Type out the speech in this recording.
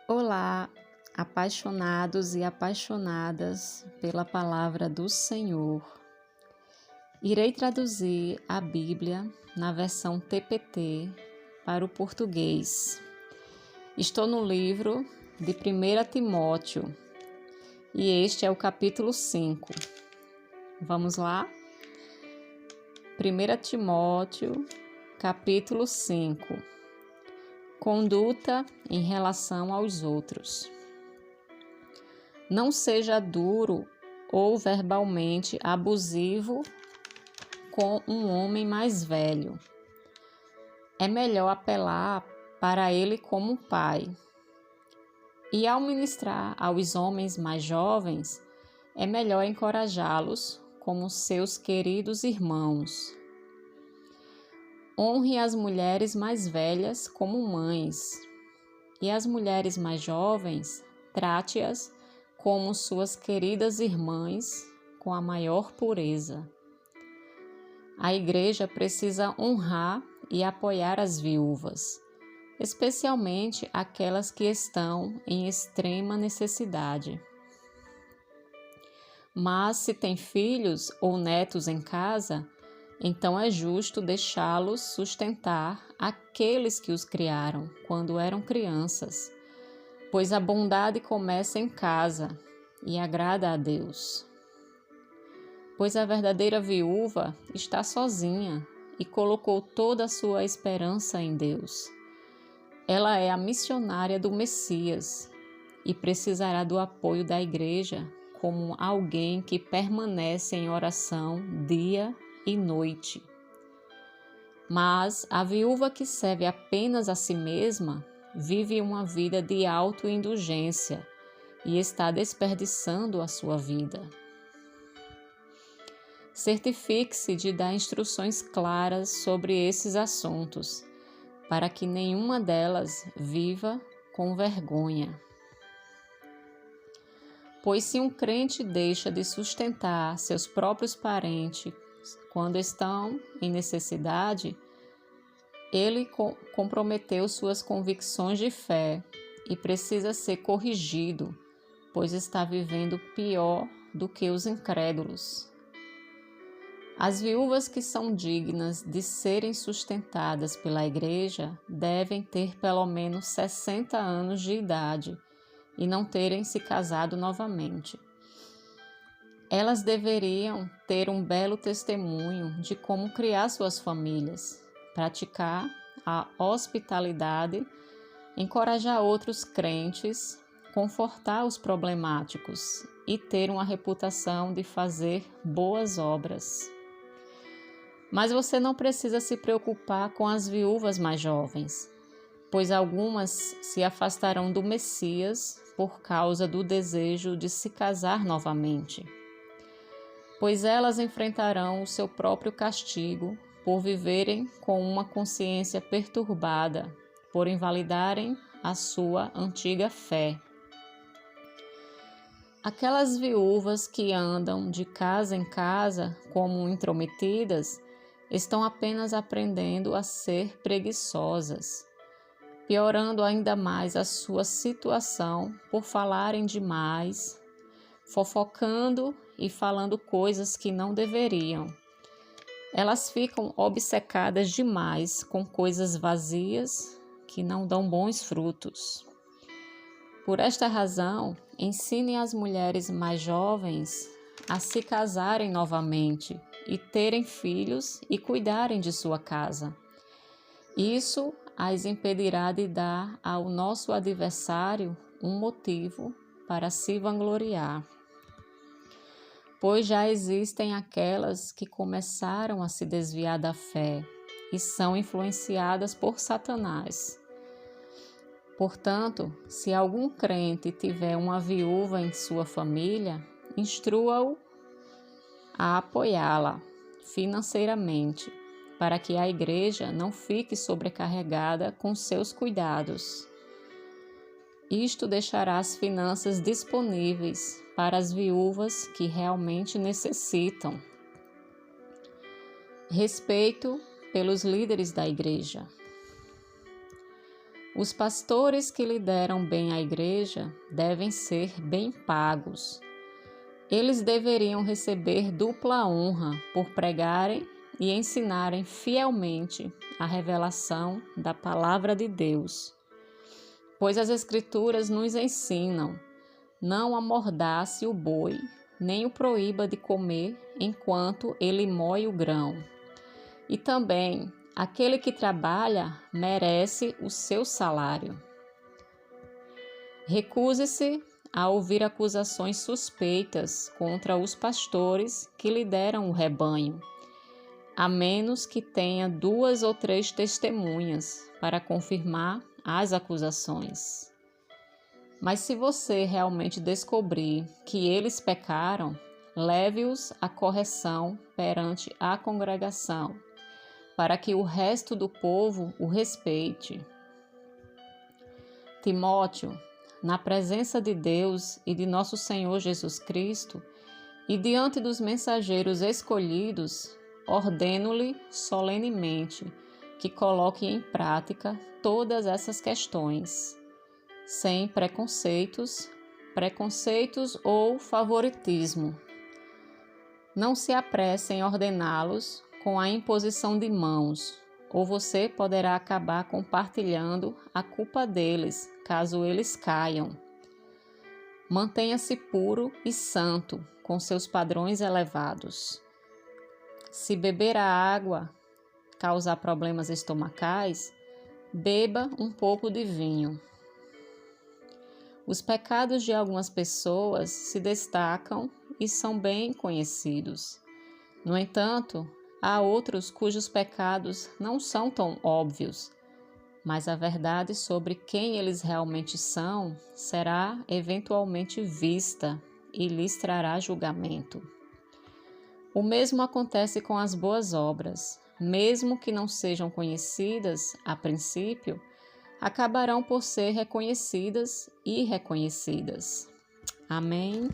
Olá, apaixonados e apaixonadas pela palavra do Senhor. Irei traduzir a Bíblia na versão TPT para o português. Estou no livro de 1 Timóteo e este é o capítulo 5. Vamos lá? 1 Timóteo, capítulo 5. Conduta em relação aos outros. Não seja duro ou verbalmente abusivo com um homem mais velho. É melhor apelar para ele como pai. E ao ministrar aos homens mais jovens, é melhor encorajá-los como seus queridos irmãos. Honre as mulheres mais velhas como mães, e as mulheres mais jovens, trate-as como suas queridas irmãs com a maior pureza. A igreja precisa honrar e apoiar as viúvas, especialmente aquelas que estão em extrema necessidade. Mas se tem filhos ou netos em casa, então é justo deixá-los sustentar aqueles que os criaram quando eram crianças, pois a bondade começa em casa e agrada a Deus. Pois a verdadeira viúva está sozinha e colocou toda a sua esperança em Deus. Ela é a missionária do Messias e precisará do apoio da igreja como alguém que permanece em oração dia e noite. Mas a viúva que serve apenas a si mesma vive uma vida de autoindulgência e está desperdiçando a sua vida. Certifique-se de dar instruções claras sobre esses assuntos, para que nenhuma delas viva com vergonha. Pois se um crente deixa de sustentar seus próprios parentes quando estão em necessidade, ele comprometeu suas convicções de fé e precisa ser corrigido, pois está vivendo pior do que os incrédulos. As viúvas que são dignas de serem sustentadas pela igreja devem ter pelo menos 60 anos de idade e não terem se casado novamente. Elas deveriam ter um belo testemunho de como criar suas famílias, praticar a hospitalidade, encorajar outros crentes, confortar os problemáticos e ter uma reputação de fazer boas obras. Mas você não precisa se preocupar com as viúvas mais jovens, pois algumas se afastarão do Messias por causa do desejo de se casar novamente. Pois elas enfrentarão o seu próprio castigo por viverem com uma consciência perturbada, por invalidarem a sua antiga fé. Aquelas viúvas que andam de casa em casa como intrometidas estão apenas aprendendo a ser preguiçosas, piorando ainda mais a sua situação por falarem demais, fofocando e falando coisas que não deveriam. Elas ficam obcecadas demais com coisas vazias que não dão bons frutos. Por esta razão, ensine as mulheres mais jovens a se casarem novamente e terem filhos e cuidarem de sua casa. Isso as impedirá de dar ao nosso adversário um motivo para se vangloriar. Pois já existem aquelas que começaram a se desviar da fé e são influenciadas por Satanás. Portanto, se algum crente tiver uma viúva em sua família, instrua-o a apoiá-la financeiramente, para que a igreja não fique sobrecarregada com seus cuidados. Isto deixará as finanças disponíveis para as viúvas que realmente necessitam. Respeito pelos líderes da igreja. Os pastores que lideram bem a igreja devem ser bem pagos. Eles deveriam receber dupla honra por pregarem e ensinarem fielmente a revelação da palavra de Deus. Pois as Escrituras nos ensinam: não amordace o boi, nem o proíba de comer enquanto ele moe o grão. E também, aquele que trabalha merece o seu salário. Recuse-se a ouvir acusações suspeitas contra os pastores que lideram o rebanho, a menos que tenha 2 ou 3 testemunhas para confirmar as acusações. Mas se você realmente descobrir que eles pecaram, leve-os à correção perante a congregação, para que o resto do povo o respeite. Timóteo, na presença de Deus e de nosso Senhor Jesus Cristo, e diante dos mensageiros escolhidos, ordeno-lhe solenemente que coloque em prática todas essas questões, sem preconceitos ou favoritismo. Não se apresse em ordená-los com a imposição de mãos, ou você poderá acabar compartilhando a culpa deles, caso eles caiam. Mantenha-se puro e santo, com seus padrões elevados. Se beber a água causar problemas estomacais, beba um pouco de vinho. Os pecados de algumas pessoas se destacam e são bem conhecidos. No entanto, há outros cujos pecados não são tão óbvios, mas a verdade sobre quem eles realmente são será eventualmente vista e lhes trará julgamento. O mesmo acontece com as boas obras. Mesmo que não sejam conhecidas a princípio, acabarão por ser reconhecidas e reconhecidas. Amém?